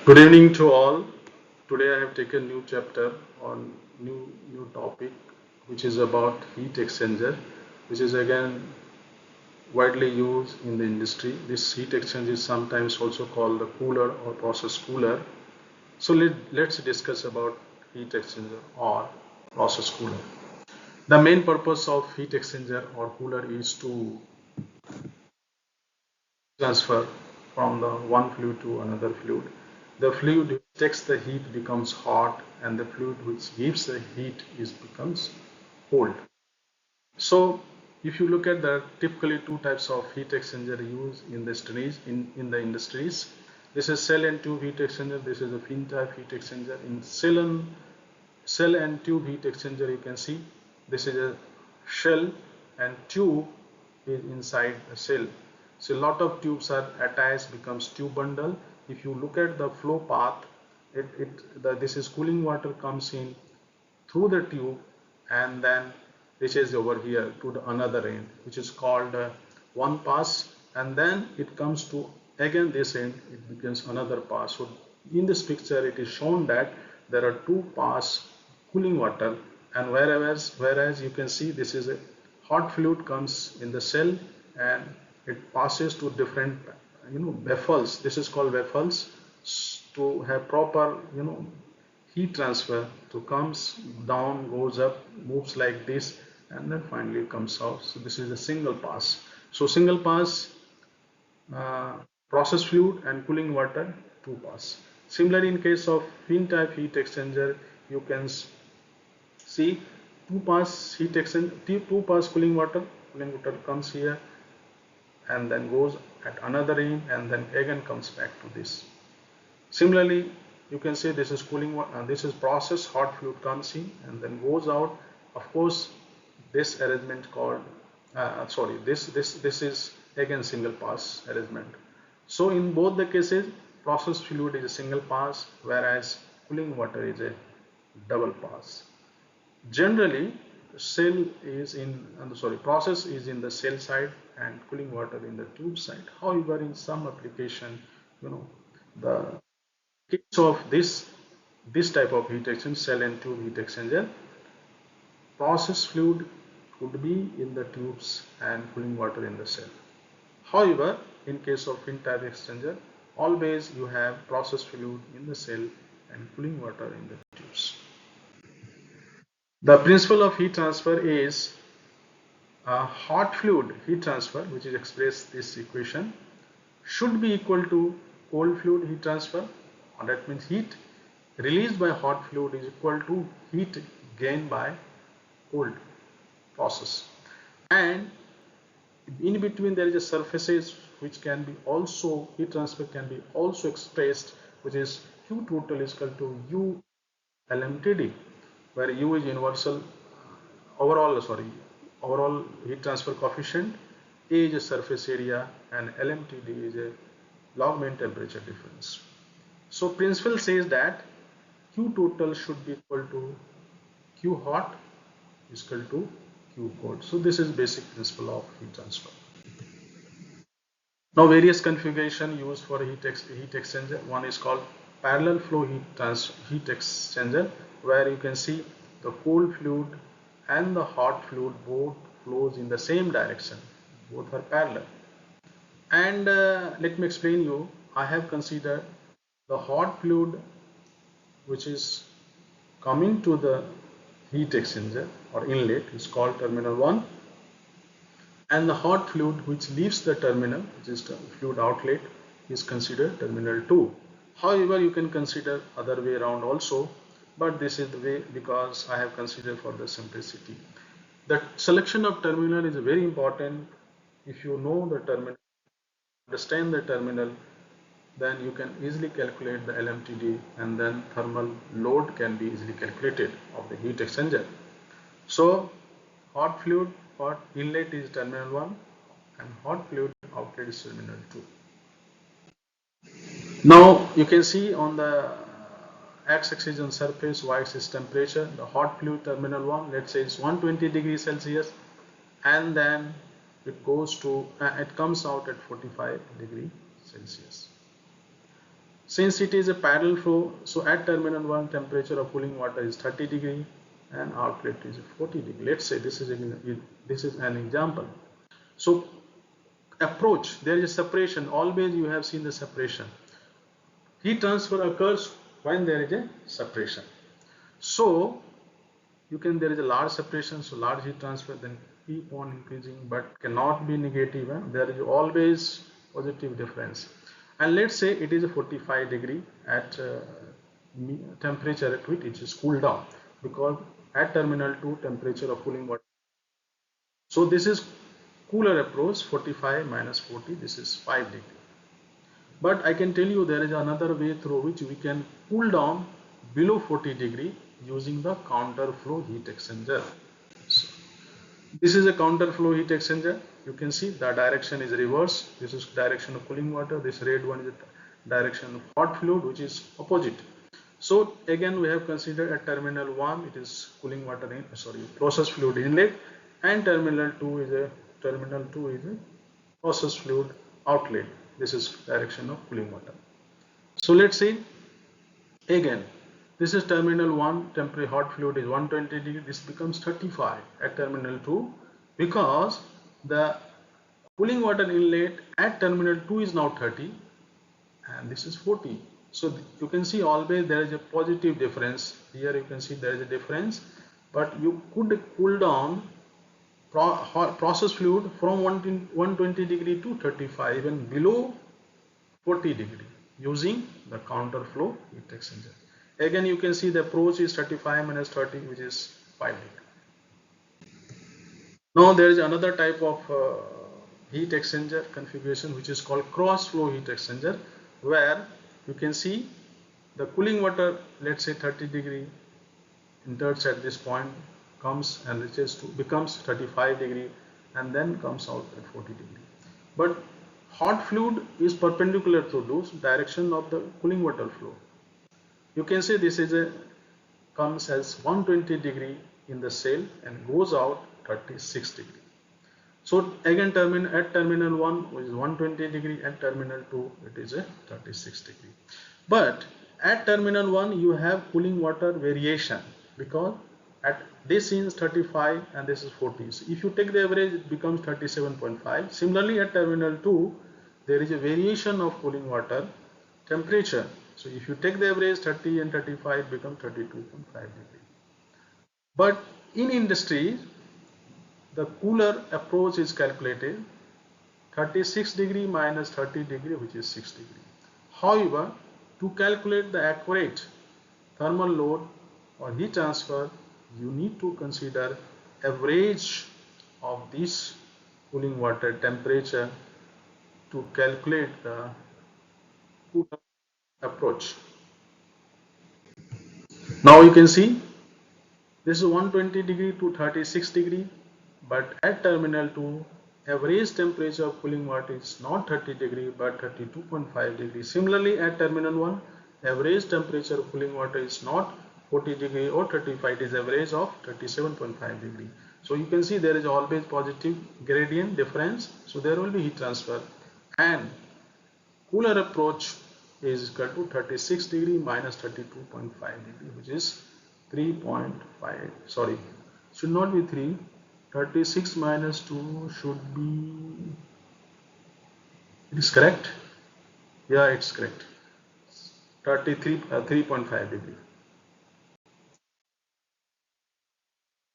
Good evening to all. Today I have taken new chapter on new topic, which is about heat exchanger, which is again widely used in the industry. This heat exchanger is sometimes also called the cooler or process cooler. So let's discuss about heat exchanger or process cooler. The main purpose of heat exchanger or cooler is to transfer from the one fluid to another fluid. The fluid which takes the heat becomes hot, and the fluid which gives the heat is becomes cold. So if you look at the typically two types of heat exchanger used in the industries. This is cell and tube heat exchanger. This is a fin type heat exchanger. In cell and tube heat exchanger, you can see this is a shell and tube is inside the cell. So a lot of tubes are attached, becomes tube bundle. If you look at the flow path, this is cooling water comes in through the tube and then reaches over here to the another end, which is called one pass, and then it comes to again this end, it becomes another pass. So in this picture it is shown that there are two pass cooling water, and whereas you can see this is a hot fluid comes in the cell and it passes to different baffles. This is called baffles to have proper heat transfer. To comes down, goes up, moves like this, and then finally comes out. So this is a single pass. So single pass uh, process fluid and cooling water, two pass. Similarly, in case of fin type heat exchanger, you can see two pass heat exchanger, two pass cooling water comes here and then goes at another end and then again comes back to this. Similarly, you can say this is cooling, this is process, hot fluid comes in and then goes out. Of course, this arrangement called, this is again single pass arrangement. So in both the cases, process fluid is a single pass, whereas cooling water is a double pass. Generally, process is in the cell side and cooling water in the tube side. However, in some application, you know, the case of this type of heat exchanger, cell and tube heat exchanger, process fluid could be in the tubes and cooling water in the cell. However, in case of fin type exchanger, always you have process fluid in the cell and cooling water in the tubes. The principle of heat transfer is hot fluid heat transfer, which is expressed this equation, should be equal to cold fluid heat transfer. That means heat released by hot fluid is equal to heat gained by cold process. And in between there is a surfaces which can be also, heat transfer can be also expressed, which is Q total is equal to U LMTD, where U is universal overall heat transfer coefficient, A is a surface area, and LMTD is a log mean temperature difference. So principle says that Q total should be equal to Q hot is equal to Q cold. So this is basic principle of heat transfer. Now various configuration used for heat exchanger. One is called parallel flow heat exchanger, where you can see the cold fluid and the hot fluid both flows in the same direction. Both are parallel. And let me explain you. I have considered the hot fluid which is coming to the heat exchanger or inlet is called terminal 1, and the hot fluid which leaves the terminal, which is the fluid outlet, is considered terminal 2. However, you can consider other way around also, but this is the way because I have considered for the simplicity. The selection of terminal is very important. If you know the terminal, understand the terminal, then you can easily calculate the LMTD, and then thermal load can be easily calculated of the heat exchanger. So hot fluid, hot inlet is terminal 1 and hot fluid outlet is terminal 2. Now you can see on the x-axis on surface, y-axis temperature, the hot fluid terminal 1, let's say it's 120 degrees Celsius, and then it goes to, it comes out at 45 degree Celsius. Since it is a parallel flow, so at terminal 1 temperature of cooling water is 30 degree and outlet is 40 degree. Let's say this is an example. So approach, there is a separation. Always you have seen the separation. Heat transfer occurs when there is a separation. So you can, there is a large separation, so large heat transfer, then keep on increasing, but cannot be negative. There is always positive difference. And let's say it is a 45 degree at temperature at which it is cooled down, because at terminal 2 temperature of cooling water. So this is cooler approach, 45 minus 40, this is 5 degree. But I can tell you there is another way through which we can cool down below 40 degree using the counter flow heat exchanger. So this is a counter flow heat exchanger. You can see the direction is reverse. This is direction of cooling water. This red one is the direction of hot fluid, which is opposite. So again we have considered at terminal 1 it is cooling water in, process fluid inlet, and terminal 2 is a process fluid outlet. This is direction of cooling water. So let's see again, this is terminal 1, temporary hot fluid is 120 degree, this becomes 35 at terminal 2, because the cooling water inlet at terminal 2 is now 30 and this is 40. So you can see always there is a positive difference. Here you can see there is a difference, but you could cool down process fluid from 120 degree to 35, even below 40 degree, using the counter flow heat exchanger. Again you can see the approach is 35 minus 30, which is 5 degree. Now there is another type of heat exchanger configuration which is called cross flow heat exchanger, where you can see the cooling water, let's say 30 degree, enters at this point, comes and reaches to becomes 35 degree, and then comes out at 40 degree. But hot fluid is perpendicular to this direction of the cooling water flow. You can say this is a comes as 120 degree in the cell and goes out 36 degree. So again at terminal 1 which is 120 degree, at terminal 2 it is a 36 degree. But at terminal 1 you have cooling water variation, because at this is 35 and this is 40. So if you take the average it becomes 37.5. Similarly at terminal 2 there is a variation of cooling water temperature. So if you take the average 30 and 35 it becomes 32.5 degree. But in industry the cooler approach is calculated 36 degree minus 30 degree, which is 6 degree. However, to calculate the accurate thermal load or heat transfer, you need to consider average of this cooling water temperature to calculate the cooler approach. Now you can see this is 120 degree to 36 degree, but at terminal 2 average temperature of cooling water is not 30 degree but 32.5 degree. Similarly at terminal 1 average temperature of cooling water is not 40 degree or 35, it is average of 37.5 degree. So you can see there is always positive gradient difference, so there will be heat transfer, and cooler approach is equal to 36 degree minus 32.5 degree, which is 3.5, sorry, should not be 3, 36 minus 2 should be, it is correct, yeah it's correct, 3.5 degree.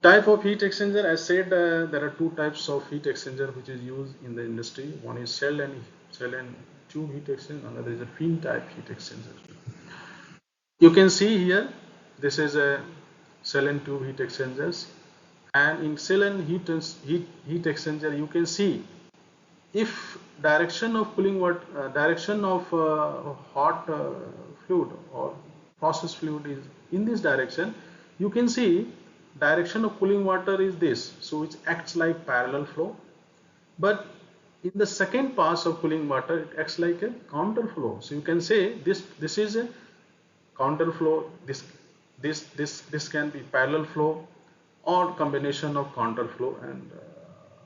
Type of heat exchanger, as said, there are two types of heat exchanger which is used in the industry. One is shell and tube heat exchanger, another is a fin type heat exchanger. You can see here this is a shell and tube heat exchangers, and in shell and heat exchanger you can see if direction of cooling water, direction of hot fluid or process fluid is in this direction, you can see direction of cooling water is this, so it acts like parallel flow. But in the second pass of cooling water it acts like a counter flow. So you can say this is a counter flow, this can be parallel flow or combination of counter flow and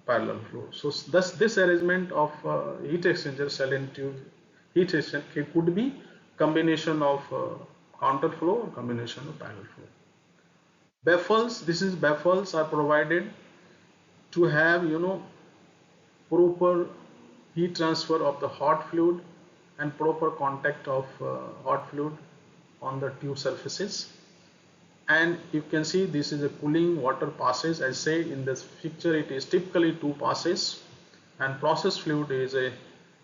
parallel flow. So thus this arrangement of heat exchanger, cell and tube heat exchanger could be combination of counter flow or combination of parallel flow. Baffles, baffles are provided to have proper heat transfer of the hot fluid and proper contact of hot fluid on the tube surfaces. And you can see this is a cooling water passes. I say in this picture it is typically 2 passes, and process fluid is a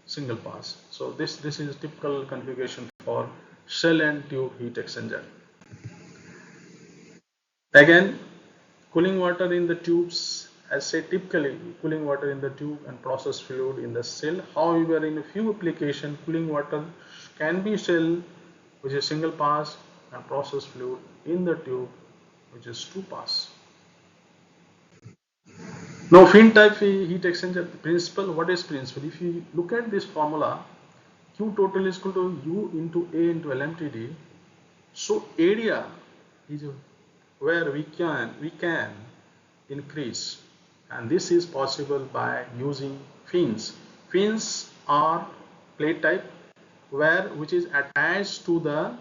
single pass. So this is typical configuration for shell and tube heat exchanger. Again, cooling water in the tubes, as say typically cooling water in the tube and process fluid in the cell. However, in a few applications, cooling water can be shell, which is single pass, and process fluid in the tube, which is 2 pass. Now, fin type heat exchanger principle. What is principle? If you look at this formula, Q total is equal to U into A into LMTD. So area is where we can increase, and this is possible by using fins. Fins are plate type which is attached to the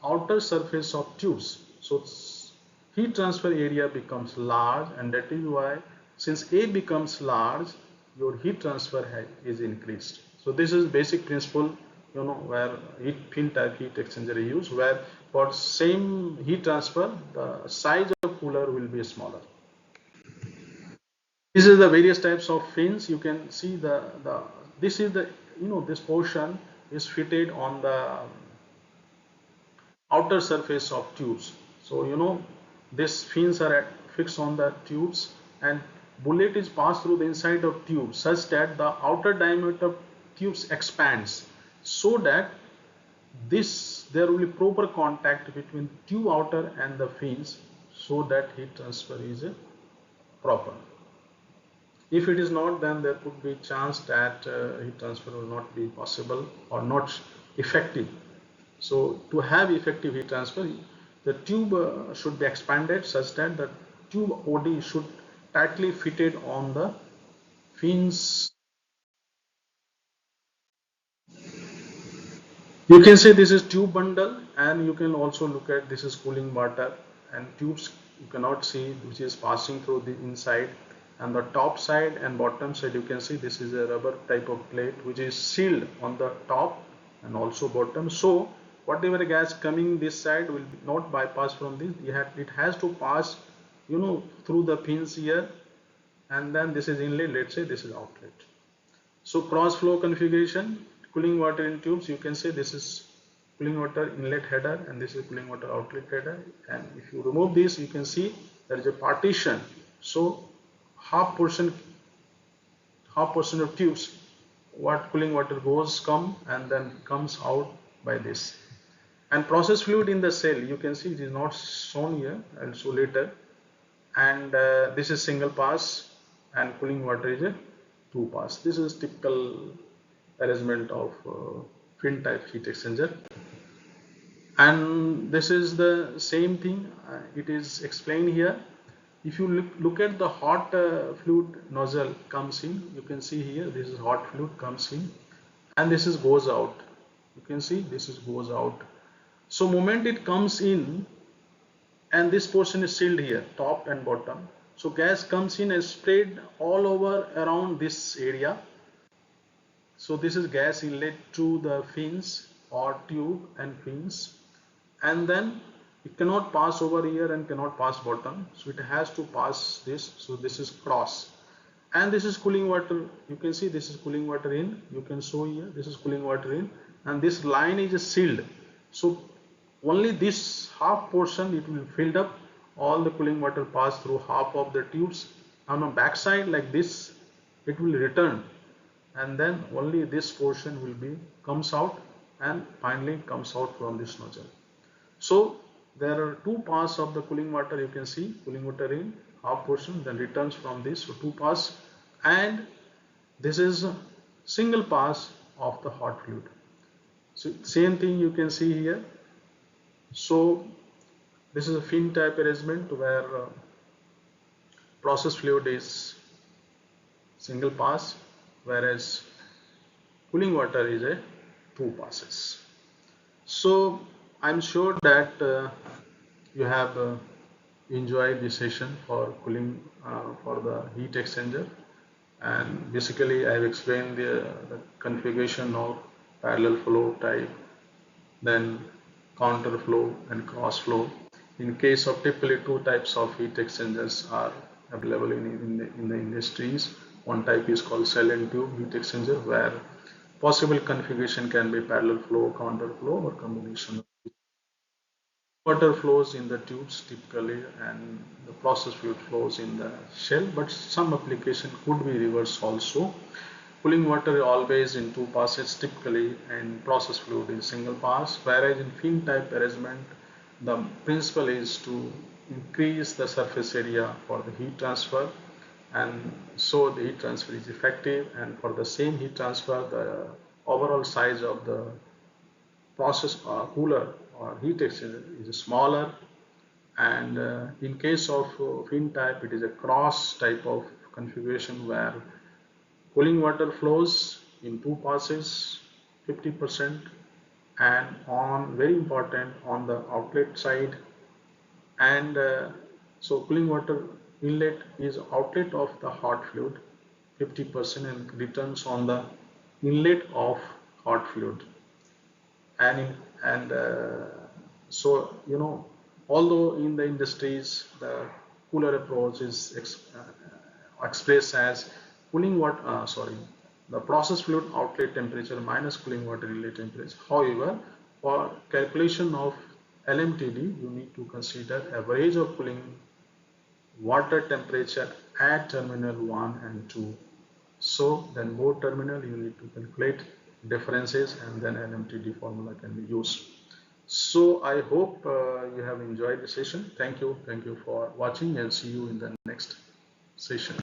outer surface of tubes. So heat transfer area becomes large, and that is why since A becomes large, your heat transfer is increased. So this is basic principle, where fin type heat exchanger is used, where for same heat transfer the size of cooler will be smaller. This is the various types of fins. You can see this is the this portion is fitted on the outer surface of tubes. So these fins are fixed on the tubes, and bullet is passed through the inside of tube such that the outer diameter of tubes expands, so that there will be proper contact between tube outer and the fins, so that heat transfer is proper. If it is not, then there could be chance that heat transfer will not be possible or not effective. So to have effective heat transfer, the tube should be expanded such that the tube OD should tightly fitted on the fins. You can say this is tube bundle, and you can also look at this is cooling water, and tubes you cannot see which is passing through the inside, and the top side and bottom side you can see this is a rubber type of plate which is sealed on the top and also bottom. So whatever gas coming this side will not bypass from this. It has to pass through the pins here, and then this is inlet, let's say this is outlet. So cross flow configuration, cooling water in tubes, you can say this is cooling water inlet header and this is cooling water outlet header, and if you remove this you can see there is a partition. So half portion of tubes what cooling water come and then comes out by this. And process fluid in the cell, you can see it is not shown here, and so later, and this is single pass and cooling water is a 2 pass. This is typical arrangement of fin type heat exchanger, and this is the same thing, it is explained here. If you look at the hot fluid nozzle comes in, you can see here this is hot fluid comes in, and this is goes out. You can see this is goes out. So moment it comes in, and this portion is sealed here, top and bottom. So gas comes in and spread all over around this area. So this is gas inlet to the fins or tube and fins, and then it cannot pass over here and cannot pass bottom, so it has to pass this. So this is cross, and this is cooling water. You can see this is cooling water in, you can show here this is cooling water in, and this line is sealed. So only this half portion it will filled up, all the cooling water pass through half of the tubes. On the back side like this it will return, and then only this portion will be comes out and finally comes out from this nozzle. So there are 2 pass of the cooling water. You can see cooling water in half portion then returns from this, so 2 pass, and this is a single pass of the hot fluid. So same thing you can see here. So this is a fin type arrangement where process fluid is single pass, whereas cooling water is a 2 passes. So I'm sure that you have enjoyed the session for cooling for the heat exchanger, and basically I've explained the configuration of parallel flow type, then counter flow and cross flow. In case of typically two types of heat exchangers are available in the industries. One type is called cell and tube heat exchanger, where possible configuration can be parallel flow, counter flow, or combination. Water flows in the tubes typically, and the process fluid flows in the shell, but some application could be reverse also. Cooling water always in two passes typically, and process fluid is single pass, whereas in fin type arrangement the principle is to increase the surface area for the heat transfer, and so the heat transfer is effective, and for the same heat transfer the overall size of the process cooler or heat exchanger is smaller. And in case of fin type, it is a cross type of configuration where cooling water flows in two passes 50%, and on very important on the outlet side, and so cooling water inlet is outlet of the hot fluid 50% and returns on the inlet of hot fluid. And so although in the industries the cooler approach is expressed as cooling water sorry the process fluid outlet temperature minus cooling water inlet temperature. However, for calculation of LMTD you need to consider average of cooling water temperature at terminal 1 and 2. So then both terminal you need to calculate differences, and then LMTD formula can be used. So I hope you have enjoyed the session. Thank you for watching, and see you in the next session.